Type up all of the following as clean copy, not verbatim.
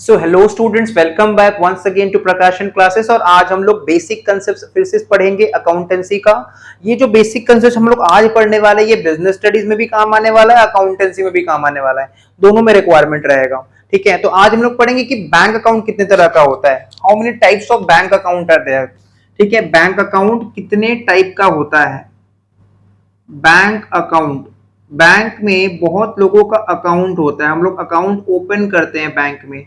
So hello students, welcome back once again to Prakashan classes. और आज हम लोग बेसिक कंसेप्ट फिर से पढ़ेंगे अकाउंटेंसी का। ये जो बेसिक कंसेप्ट हम लोग आज पढ़ने वाले हैं ये बिजनेस स्टडीज में भी काम आने वाला है, अकाउंटेंसी में भी काम आने वाला है, दोनों में रिक्वायरमेंट रहेगा। ठीक है, तो आज हम लोग पढ़ेंगे कि बैंक अकाउंट कितने तरह का होता है, how many types of bank account are there. ठीक है, बैंक अकाउंट कितने टाइप का होता है। बैंक अकाउंट, बैंक में बहुत लोगों का अकाउंट होता है, हम लोग अकाउंट ओपन करते हैं बैंक में।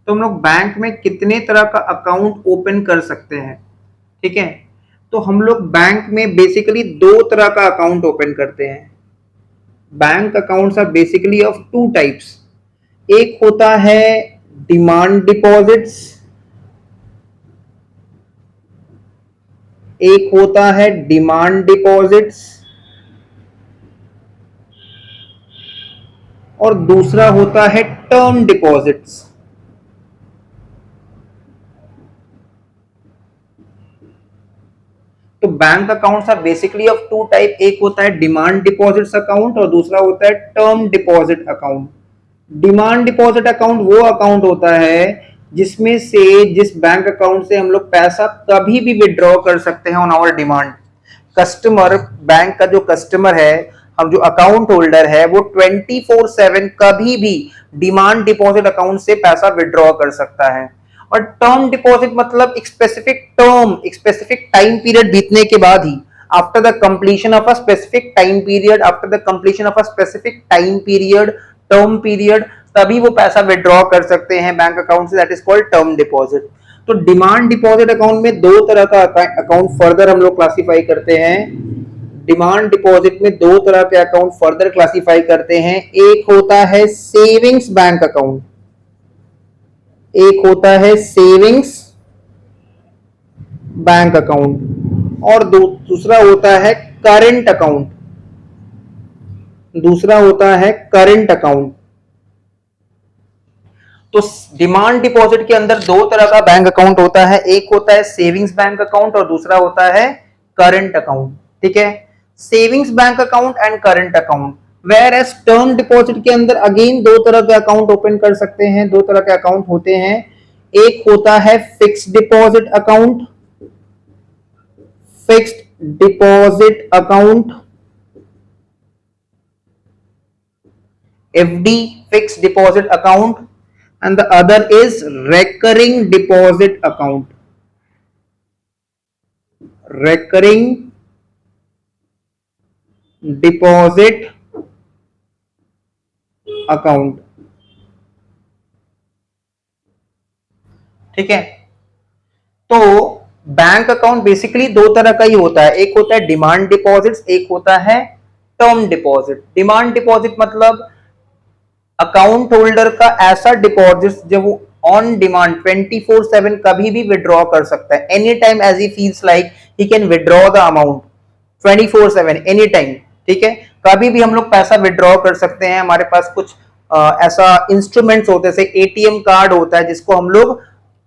तो हम लोग बैंक में कितने तरह का अकाउंट ओपन कर सकते हैं। ठीक है, तो हम लोग बैंक में बेसिकली दो तरह का अकाउंट ओपन करते हैं। Bank accounts are basically of two types. एक होता है डिमांड डिपॉजिट्स, एक होता है डिमांड डिपॉजिट्स और दूसरा होता है टर्म डिपॉजिट्स। तो bank accounts are basically of two type, एक होता है डिमांड डिपॉजिट्स अकाउंट और दूसरा होता है term deposit account. Demand deposit account वो अकाउंट होता है जिसमें से जिस बैंक अकाउंट से हम लोग पैसा कभी भी विड्रॉ कर सकते हैं on our demand. Customer, bank का जो कस्टमर है, हम जो अकाउंट होल्डर है, वो 24/7 कभी भी डिमांड डिपॉजिट अकाउंट से पैसा विड्रॉ कर सकता है। और टर्म डिपॉजिट मतलब एक स्पेसिफिक टर्म, एक स्पेसिफिक टाइम पीरियड बीतने के बाद ही, after the completion of a specific time period, after the completion of a specific time period, term period, तभी वो पैसा विड्रॉ कर सकते हैं बैंक अकाउंट से। That is called term deposit. तो डिमांड डिपॉजिट अकाउंट में दो तरह का अकाउंट फर्दर हम लोग क्लासिफाई करते हैं। डिमांड डिपॉजिट में दो तरह के अकाउंट फर्दर क्लासिफाई करते हैं। एक होता है सेविंग्स बैंक अकाउंट, एक होता है सेविंग्स बैंक अकाउंट और दूसरा होता है करंट अकाउंट, दूसरा होता है करंट अकाउंट। तो डिमांड डिपॉजिट के अंदर दो तरह का बैंक अकाउंट होता है, एक होता है सेविंग्स बैंक अकाउंट और दूसरा होता है करंट अकाउंट। ठीक है, savings bank account and current account. Whereas term deposit के अंदर अगेन दो तरह के अकाउंट ओपन कर सकते हैं, दो तरह के अकाउंट होते हैं। एक होता है fixed deposit account, fixed deposit account, FD, fixed deposit account, and the other is recurring deposit account, recurring deposit account। ठीक है, तो बैंक अकाउंट बेसिकली दो तरह का ही होता है, एक होता है डिमांड डिपॉजिट्स, एक होता है टर्म डिपॉजिट। डिमांड डिपॉजिट मतलब अकाउंट होल्डर का ऐसा डिपॉजिट जब वो ऑन डिमांड 24/7 कभी भी विड्रॉ कर सकता है, any time as he feels like he can withdraw the amount 24/7 any time. ठीक है, कभी भी हम लोग पैसा विड्रॉ कर सकते हैं। हमारे पास कुछ ऐसा इंस्ट्रूमेंट्स होते हैं, जैसे एटीएम कार्ड होता है जिसको हम लोग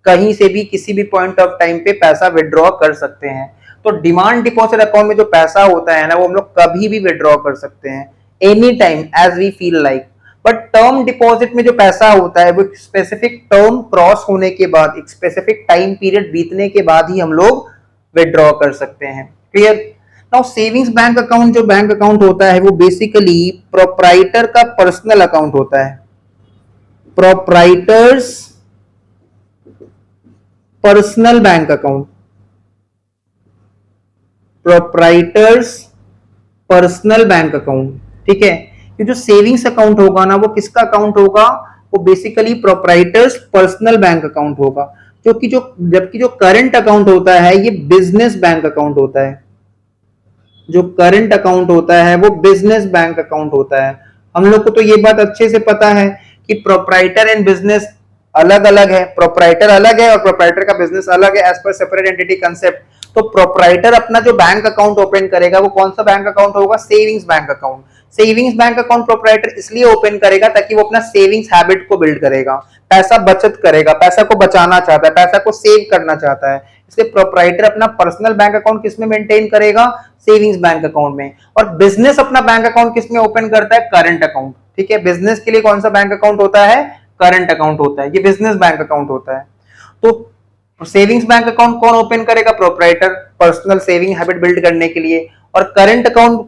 कहीं से भी किसी भी पॉइंट ऑफ टाइम पे पैसा विड्रॉ कर सकते हैं। तो डिमांड डिपॉजिट अकाउंट में जो पैसा होता है ना, वो हम लोग कभी भी विड्रॉ कर सकते हैं, any time as we feel like. But term deposit में जो पैसा होता है वो स्पेसिफिक टर्म क्रॉस होने के बाद, एक स्पेसिफिक टाइम पीरियड बीतने के बाद ही हम लोग विड्रॉ कर सकते हैं। Clear? Now savings bank account जो बैंक अकाउंट होता है वो बेसिकली प्रोप्राइटर का पर्सनल अकाउंट होता है, proprietors personal bank account, proprietors personal bank account. ठीक है, ये जो सेविंग्स अकाउंट होगा ना, वो किसका अकाउंट होगा, वो basically proprietors personal bank account होगा। जबकि जो करंट अकाउंट होता है ये बिजनेस बैंक अकाउंट होता है, जो करंट अकाउंट होता है वो बिजनेस बैंक अकाउंट होता है। हम लोग को तो ये बात अच्छे से पता है कि प्रोप्राइटर एंड बिजनेस अलग अलग है, प्रोप्राइटर अलग है और प्रोप्राइटर का बिजनेस अलग है as per separate entity concept. तो प्रोप्राइटर अपना जो बैंक अकाउंट ओपन करेगा वो कौन सा बैंक अकाउंट होगा, savings bank account. Savings bank account proprietor इसलिए ओपन करेगा ताकि वो अपना सेविंग्स हैबिट को बिल्ड करेगा, पैसा बचत करेगा, पैसा को बचाना चाहता है, पैसा को सेव करना चाहता है। इसलिए प्रोप्राइटर अपना पर्सनल बैंक अकाउंट किसमें मेंटेन करेगा, सेविंग्स बैंक अकाउंट में। और बिजनेस अपना बैंक अकाउंट किसमें ओपन करता है, करंट अकाउंट। ठीक है, बिजनेस के लिए कौन सा बैंक अकाउंट होता है, करंट अकाउंट होता है, ये बिजनेस बैंक अकाउंट होता है। तो सेविंग्स बैंक अकाउंट कौन ओपन करेगा? Proprietor, personal saving habit build करने के लिए। और करंट अकाउंट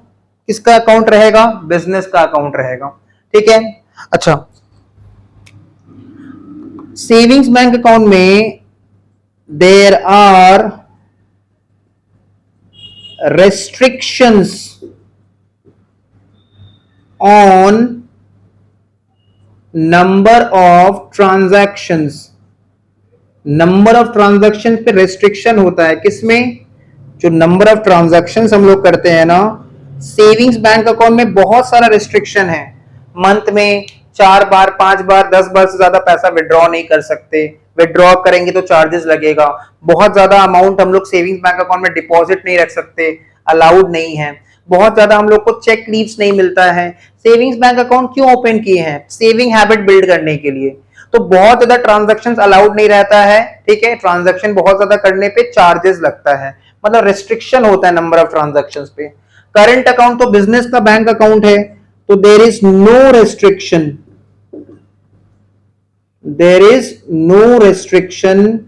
किसका अकाउंट रहेगा? बिजनेस का अकाउंट रहेगा। ठीक है, अच्छा, सेविंग्स बैंक अकाउंट में there are restrictions on number of transactions। Number of transaction पे रेस्ट्रिक्शन होता है, किसमें? जो नंबर ऑफ ट्रांजैक्शंस हम लोग करते हैं ना, सेविंग्स बैंक अकाउंट में बहुत सारा रेस्ट्रिक्शन है। मंथ में 4 बार, 5 बार, 10 बार से ज्यादा पैसा विड्रॉ नहीं कर सकते, विड्रॉ करेंगे तो चार्जेस लगेगा। बहुत ज्यादा अमाउंट हम लोग सेविंग्स बैंक अकाउंट में डिपॉजिट नहीं रख सकते, अलाउड नहीं है। बहुत ज्यादा हम लोग को चेक लीव्स नहीं मिलता है। सेविंग्स बैंक अकाउंट क्यों ओपन किए हैं? सेविंग हैबिट बिल्ड करने के लिए। तो बहुत ज्यादा ट्रांजैक्शंस अलाउड नहीं रहता है, ठीक है, ट्रांजैक्शन बहुत ज्यादा करने पे चार्जेस लगता है, मतलब रिस्ट्रिक्शन होता है नंबर ऑफ ट्रांजैक्शंस पे। करंट अकाउंट तो बिजनेस का बैंक अकाउंट है, तो there is no restriction, there is no restriction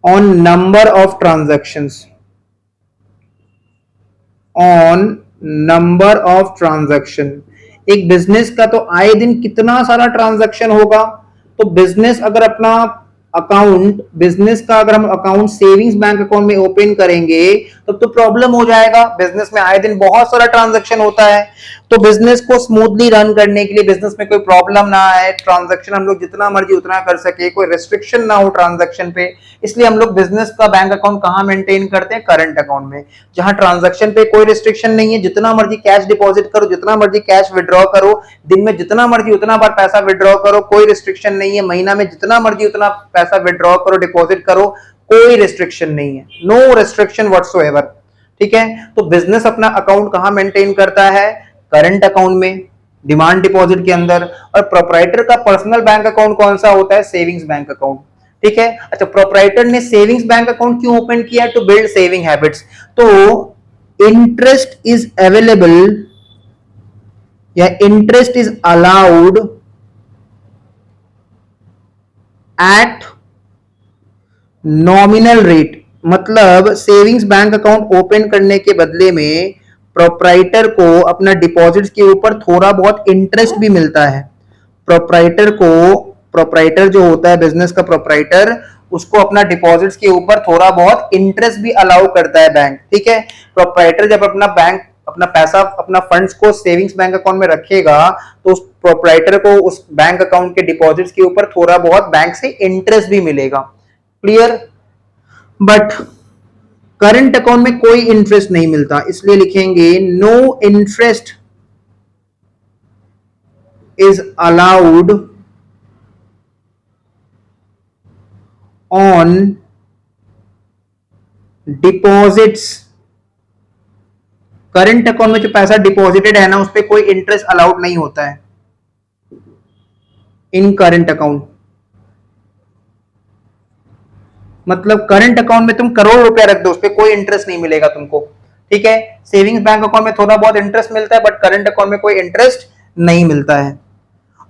on number of transactions, on number of transaction. एक बिजनेस का तो आए दिन कितना सारा ट्रांजैक्शन होगा, तो बिजनेस अगर अपना अकाउंट, बिजनेस का अगर हम अकाउंट सेविंग्स बैंक अकाउंट में ओपन करेंगे तब तो प्रॉब्लम हो जाएगा। बिजनेस में आए दिन बहुत सारा ट्रांजैक्शन होता है, तो बिजनेस को स्मूथली रन करने के लिए, बिजनेस में कोई प्रॉब्लम ना आए, ट्रांजैक्शन हम लोग जितना मर्जी उतना कर सके, कोई रेस्ट्रिक्शन ना हो ट्रांजैक्शन पे, इसलिए हम लोग बिजनेस का बैंक अकाउंट कहां मेंटेन करते हैं? करंट अकाउंट में, जहां ट्रांजैक्शन पे कोई रिस्ट्रिक्शन नहीं है, जितना मर्जी कैश डिपॉजिट करो, जितना मर्जी कैश विड्रॉ करो, दिन में जितना मर्जी उतना बार पैसा विड्रॉ करो, कोई रिस्ट्रिक्शन नहीं है, महीना में जितना मर्जी उतना पैसा विड्रॉ करो, डिपॉजिट करो, कोई रिस्ट्रिक्शन नहीं है, नो रिस्ट्रिक्शन व्हाटसोएवर। ठीक है, तो बिजनेस अपना अकाउंट कहां मेंटेन करता है? करंट अकाउंट में, डिमांड डिपॉजिट के अंदर। और प्रोप्राइटर का पर्सनल बैंक अकाउंट कौन सा होता है? Savings bank account. ठीक है, अच्छा, प्रोप्राइटर ने सेविंग्स बैंक अकाउंट क्यों ओपन किया? To build saving habits. तो इंटरेस्ट इज अवेलेबल या interest is allowed at nominal rate, मतलब सेविंग्स बैंक अकाउंट ओपन करने के बदले में प्रोप्राइटर को अपना डिपॉजिट्स के ऊपर थोड़ा बहुत इंटरेस्ट भी मिलता है। प्रोप्राइटर को, प्रोप्राइटर जो होता है बिजनेस का प्रोप्राइटर, उसको अपना डिपॉजिट्स के ऊपर थोड़ा बहुत इंटरेस्ट भी अलाउ करता है बैंक। ठीक है, प्रोप्राइटर जब अपना बैंक, अपना पैसा, अपना फंड्स को सेविंग्स बैंक अकाउंट में रखेगा तो उस प्रोप्राइटर को उस बैंक अकाउंट के डिपॉजिट्स के ऊपर थोड़ा बहुत बैंक से इंटरेस्ट भी मिलेगा। क्लियर? बट करंट अकाउंट में कोई इंटरेस्ट नहीं मिलता, इसलिए लिखेंगे no interest is allowed on deposits. Current account में जो पैसा डिपॉजिटेड है ना, उस पर कोई इंटरेस्ट अलाउड नहीं होता है इन करंट अकाउंट। मतलब करंट अकाउंट में तुम करोड़ रुपया रख दो, उस पर कोई इंटरेस्ट नहीं मिलेगा तुमको। ठीक है, सेविंग्स बैंक अकाउंट में थोड़ा बहुत इंटरेस्ट मिलता है, बट करंट अकाउंट में कोई इंटरेस्ट नहीं मिलता है।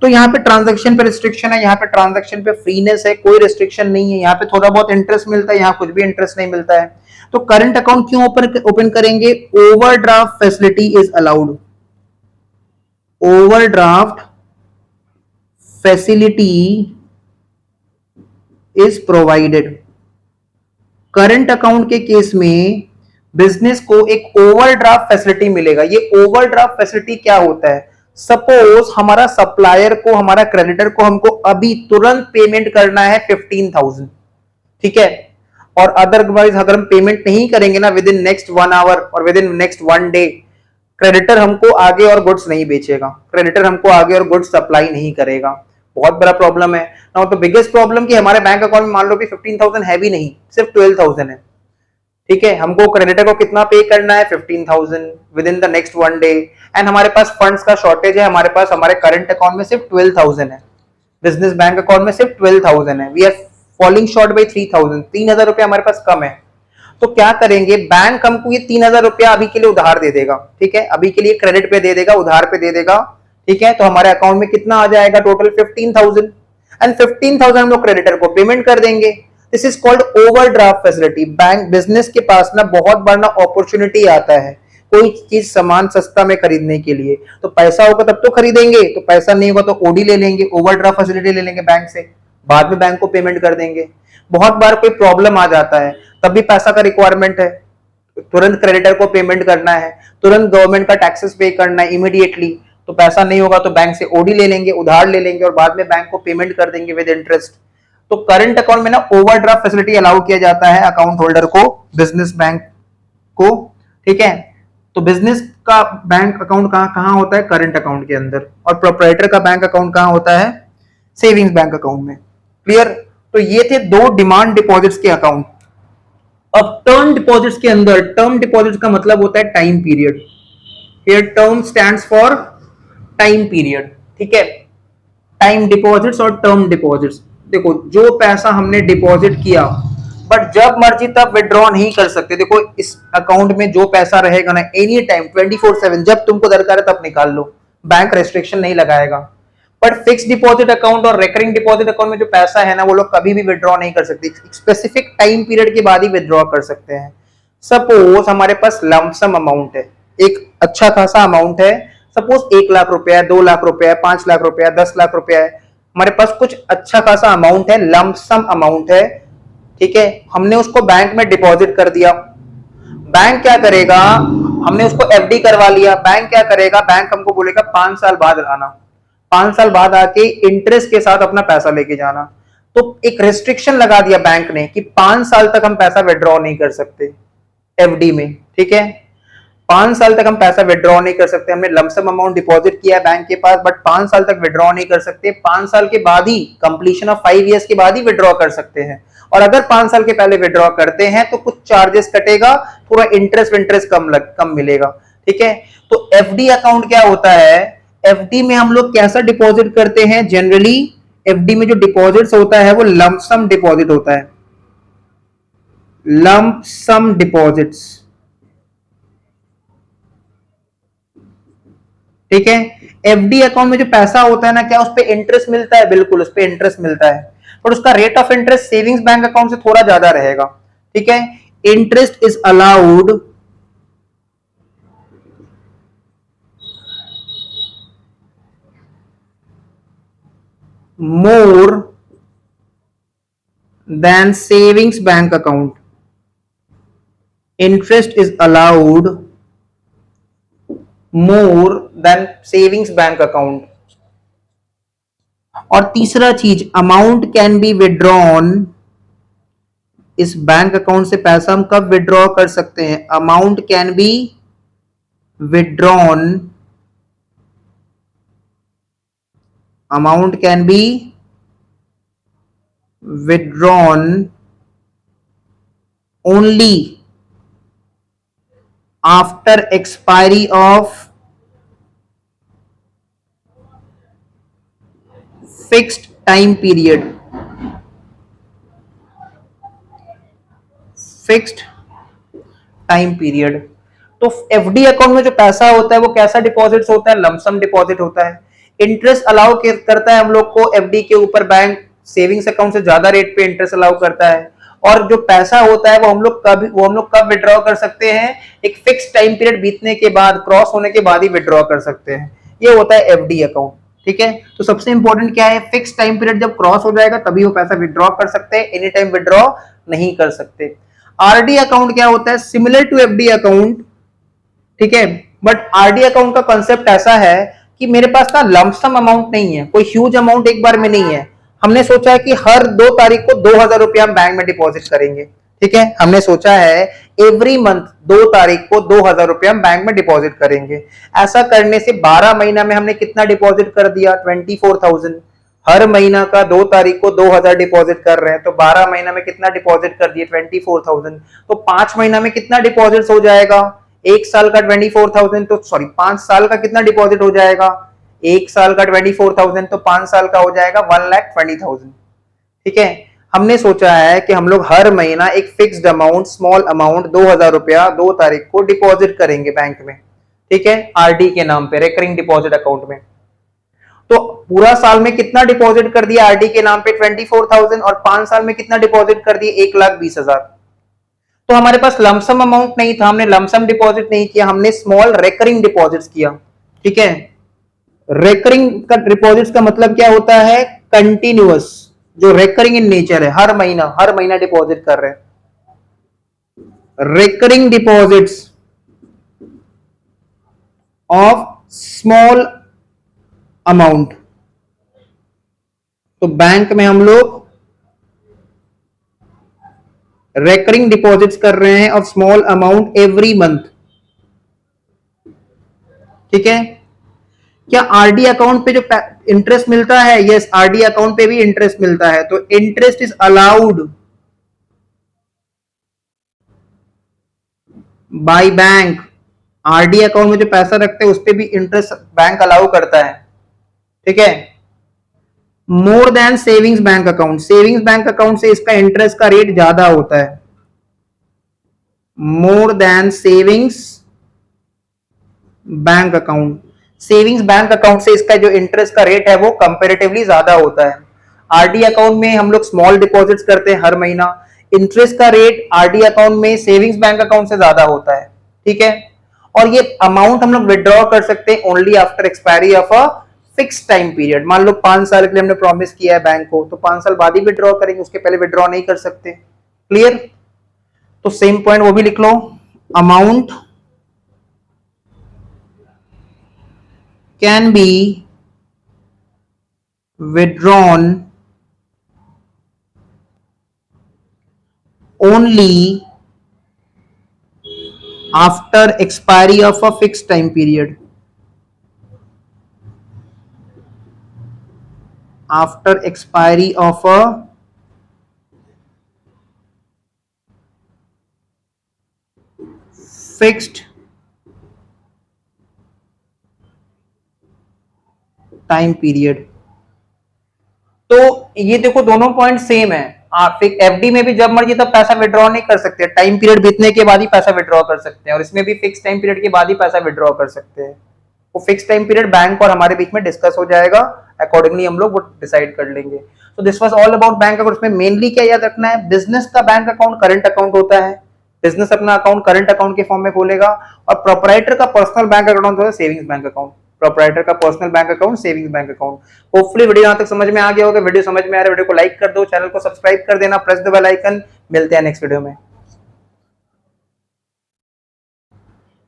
तो यहाँ पे ट्रांजैक्शन पे रिस्ट्रिक्शन है, यहाँ पे ट्रांजैक्शन पे फ्रीनेस है, कोई रिस्ट्रिक्शन नहीं है। यहाँ पे थोड़ा बहुत इंटरेस्ट मिलता है, यहाँ कुछ भी इंटरेस्ट नहीं मिलता है। तो करंट अकाउंट क्यों ओपन करेंगे? Overdraft facility is allowed, overdraft facility is provided. Current account के केस में बिजनेस को एक ओवरड्राफ्ट फैसिलिटी मिलेगा। ये ओवरड्राफ्ट फैसिलिटी क्या होता है? सपोज हमारा सप्लायर को, हमारा क्रेडिटर को, हमको अभी तुरंत पेमेंट करना है 15,000, ठीक है, और अदरवाइज अगर हम पेमेंट नहीं करेंगे ना विद इन नेक्स्ट 1 आवर और with in next 1 day, creditor हमको आगे और गुड्स नहीं बेचेगा, क्रेडिटर हमको आगे और गुड्स सप्लाई नहीं करेगा। बहुत बड़ा प्रॉब्लम है ना। तो बिगेस्ट प्रॉब्लम कि हमारे बैंक अकाउंट में मान लो कि 15,000 है भी नहीं, सिर्फ 12,000 है। ठीक है, हमको क्रेडिटर को कितना पे करना है? 15,000 with in the next 1 day, and हमारे पास फंड्स का शॉर्टेज है, हमारे पास हमारे करंट अकाउंट में सिर्फ 12,000 है, बिजनेस बैंक अकाउंट में सिर्फ 12,000 है। We are falling short by 3,000, 3,000 रुपया हमारे पास कम है। तो क्या करेंगे? बैंक हमको ये 3,000 रुपया अभी के लिए उधार दे देगा। ठीक है, अभी के लिए क्रेडिट पे दे देगा, उधार पे दे देगा, ठीक है, तो हमारे अकाउंट में कितना आ जाएगा टोटल 15,000 एंड 15,000 हम लोग क्रेडिटर को पेमेंट कर देंगे। This is called overdraft facility. Bank business के पास ना बहुत बार ना अपॉर्चुनिटी आता है कोई चीज सामान सस्ता में खरीदने के लिए, तो पैसा होगा तब तो खरीदेंगे, तो पैसा नहीं होगा तो ओडी ले लेंगे, ओवरड्राफ्ट फैसिलिटी ले लेंगे बैंक से, बाद में बैंक को पेमेंट कर देंगे। बहुत बार कोई प्रॉब्लम आ जाता है तब भी पैसा का रिक्वायरमेंट है, तुरंत क्रेडिटर को पेमेंट करना है, तुरंत गवर्नमेंट का टैक्सेस पे करना है इमीडिएटली, तो पैसा नहीं होगा तो बैंक से ओडी ले लेंगे, उधार ले लेंगे और बाद में बैंक को पेमेंट कर देंगे विद इंटरेस्ट। तो करंट अकाउंट में ना ओवरड्राफ्ट फैसिलिटी अलाउ किया जाता है अकाउंट होल्डर को, बिजनेस बैंक को। ठीक है, तो बिजनेस का बैंक अकाउंट कहां कहां होता है? करंट अकाउंट के अंदर। और प्रोप्राइटर का बैंक अकाउंट कहां होता है? सेविंग्स बैंक अकाउंट में। क्लियर? तो ये थे दो डिमांड डिपॉजिट्स के अकाउंट। अब टर्म डिपॉजिट्स के अंदर, टर्म डिपॉजिट्स का मतलब होता है time period. Here term stands for time period. ठीक है, टाइम डिपॉजिट्स और टर्म डिपॉजिट्स। देखो, जो पैसा हमने डिपॉजिट किया बट जब मर्जी तब विड्रॉ नहीं कर सकते। देखो, इस अकाउंट में जो पैसा रहेगा ना, एनी टाइम 24/7 जब तुमको दरकार है तब निकाल लो, बैंक रेस्ट्रिक्शन नहीं लगाएगा। बट फिक्स डिपॉजिट अकाउंट और रेकरिंग डिपॉजिट अकाउंट में जो पैसा है ना, वो लोग कभी भी विड्रॉ नहीं कर सकते, स्पेसिफिक टाइम पीरियड के बाद ही विड्रॉ कर सकते हैं। सपोज हमारे पास लमसम अमाउंट है, एक अच्छा खासा अमाउंट है, सपोज 1 लाख रुपया है, 2 लाख रुपया है, 5 लाख रुपया है, 10 लाख रुपया है, हमारे पास कुछ अच्छा खासा अमाउंट है, लमसम अमाउंट है। ठीक है, हमने उसको बैंक में डिपॉजिट कर दिया। बैंक क्या करेगा? हमने उसको एफडी करवा लिया। बैंक क्या करेगा? बैंक हमको बोलेगा 5 साल बाद आना, 5 साल बाद आके इंटरेस्ट के साथ अपना पैसा लेके जाना। तो एक रेस्ट्रिक्शन लगा दिया बैंक ने कि 5 साल तक हम पैसा विड्रॉ नहीं कर सकते एफडी में। ठीक है, 5 साल तक हम पैसा विड्रॉ नहीं कर सकते। हमने लमसम अमाउंट डिपॉजिट किया है बैंक के पास, बट 5 साल तक विड्रॉ नहीं कर सकते। 5 साल के बाद ही, कंप्लीशन ऑफ 5 इयर्स के बाद ही विड्रॉ कर सकते हैं। और अगर 5 साल के पहले विड्रॉ करते हैं तो कुछ चार्जेस कटेगा, थोड़ा इंटरेस्ट कम मिलेगा। ठीक है, तो एफडी अकाउंट क्या होता है? एफडी में हम लोग कैसा डिपॉजिट करते हैं? जनरली एफडी में जो डिपॉजिट्स होता है वो लमसम डिपॉजिट होता है, लमसम डिपॉजिट्स। ठीक है, एफडी अकाउंट में जो पैसा होता है ना, क्या उस पे इंटरेस्ट मिलता है? बिल्कुल, उस पे इंटरेस्ट मिलता है, पर उसका rate of interest savings bank account से थोड़ा ज्यादा रहेगा। ठीक है, interest is allowed more than savings bank account. Interest is allowed more than savings bank account. और तीसरा चीज, अमाउंट कैन बी विड्रॉन। इस बैंक अकाउंट से पैसा हम कब विड्रॉ कर सकते हैं? Amount can be withdrawn, amount can be withdrawn only after expiry of fixed time period. Fixed time period. तो एफडी अकाउंट में जो पैसा होता है वो कैसा डिपॉजिट होता है? लमसम डिपॉजिट होता है। इंटरेस्ट अलाउ करता है हम लोग को एफडी के ऊपर बैंक, सेविंग्स अकाउंट से ज्यादा रेट पे इंटरेस्ट अलाउ करता है। और जो पैसा होता है वो हम लोग कब विड्रॉ कर सकते हैं? एक फिक्स टाइम पीरियड बीतने के बाद, क्रॉस होने के बाद ही विड्रॉ कर सकते हैं। ये होता है एफडी अकाउंट। ठीक है, तो सबसे इंपॉर्टेंट क्या है? फिक्स टाइम पीरियड जब क्रॉस हो जाएगा तभी वो पैसा विड्रॉ कर सकते हैं, एनी टाइम विड्रॉ नहीं कर सकते। आरडी अकाउंट क्या होता है? Similar to FD account. ठीक है, बट आरडी अकाउंट का कंसेप्ट ऐसा है कि मेरे पास ना लमसम अमाउंट नहीं है, कोई ह्यूज अमाउंट एक बार में नहीं है। हमने सोचा है कि हर 2 तारीख को 2,000 रुपया हम बैंक में डिपॉजिट करेंगे। ठीक है, हमने सोचा है एवरी मंथ 2 तारीख को 2,000 रुपया हम बैंक में डिपॉजिट करेंगे। ऐसा करने से 12 महीना में हमने कितना डिपॉजिट कर दिया? 24,000। हर महीना का 2 तारीख को 2,000 डिपॉजिट कर रहे हैं, तो 12 महीना में कितना डिपॉजिट कर दिए? 24,000। तो 5 महीना में कितना डिपॉजिट हो जाएगा? 1 साल का 24,000, तो सॉरी 5 साल का कितना डिपॉजिट हो जाएगा? 1 साल का 24,000, तो 5 साल का हो जाएगा 1,20,000। ठीक है, हमने सोचा है कि हम लोग हर महीना एक फिक्स्ड अमाउंट, स्मॉल अमाउंट 2,000 रुपया 2 तारीख को डिपॉजिट करेंगे बैंक में। ठीक है, आरडी के नाम पे, रेकरिंग डिपॉजिट अकाउंट में। तो पूरा साल में कितना डिपॉजिट कर दिया आरडी के नाम पे 24,000 और 5 साल में कितना डिपॉजिट कर दिया 1,20,000। तो हमारे पास लमसम अमाउंट नहीं था, हमने लमसम डिपॉजिट नहीं किया, हमने स्मॉल रेकरिंग डिपॉजिट्स किया। ठीक है, रेकरिंग का डिपॉजिट्स का मतलब क्या होता है, कंटिन्यूअस, जो रेकरिंग इन नेचर है, हर महीना डिपॉजिट कर रहे हैं। Recurring deposits of small amount, तो बैंक में हम लोग रेकरिंग डिपॉजिट्स कर रहे हैं of small amount every month. ठीक है, क्या आरडी अकाउंट पे जो इंटरेस्ट मिलता है, यस आरडी अकाउंट पे भी इंटरेस्ट मिलता है, तो interest is allowed by bank. RD account में जो पैसा रखते हैं उस पे भी इंटरेस्ट बैंक अलाउ करता है। ठीक है, more than savings bank account, savings bank account से इसका इंटरेस्ट का रेट ज्यादा होता है। More than savings bank account, savings bank account से इसका जो इंटरेस्ट का रेट है वो कंपैरेटिवली ज्यादा होता है। आरडी अकाउंट में हम लोग स्मॉल डिपॉजिट्स करते हैं हर महीना, इंटरेस्ट का रेट आरडी अकाउंट में सेविंग्स बैंक अकाउंट से ज्यादा होता है। ठीक है, और ये अमाउंट हम लोग विड्रॉ कर सकते हैं only after expiry of a fix time period. मान लो 5 साल के लिए हमने प्रॉमिस किया है बैंक को, तो 5 साल बाद ही विड्रॉ करेंगे, उसके पहले विड्रॉ नहीं कर सकते। क्लियर, तो सेम पॉइंट वो भी लिख लो, amount can be withdrawn only after expiry of a fixed time period, after expiry of a fixed time period. तो ये देखो दोनों पॉइंट सेम है। आप एफडी में भी जब मर्जी तब पैसा विड्रॉ नहीं कर सकते, टाइम पीरियड बीतने के बाद ही पैसा विड्रॉ कर सकते हैं, और इसमें भी फिक्स टाइम पीरियड के बाद ही पैसा विड्रॉ कर सकते हैं। वो फिक्स टाइम पीरियड बैंक और हमारे बीच में डिस्कस हो जाएगा, अकॉर्डिंगली हम लोग वो डिसाइड कर लेंगे। तो this was all about bank account. में मेनली क्या याद रखना है, बिजनेस का बैंक अकाउंट करंट अकाउंट होता है, बिजनेस अपना अकाउंट करंट अकाउंट के फॉर्म में खोलेगा, और प्रोपराइटर का पर्सनल बैंक अकाउंट होता है सेविंग्स बैंक अकाउंट, प्रोपराइटर का personal bank account savings bank account. Hopefully video यहां तक समझ में आ गया होगा। वीडियो समझ में आ रहा है, वीडियो को लाइक कर दो, चैनल को सब्सक्राइब कर देना, प्रेस द बेल आइकन। मिलते हैं नेक्स्ट वीडियो में।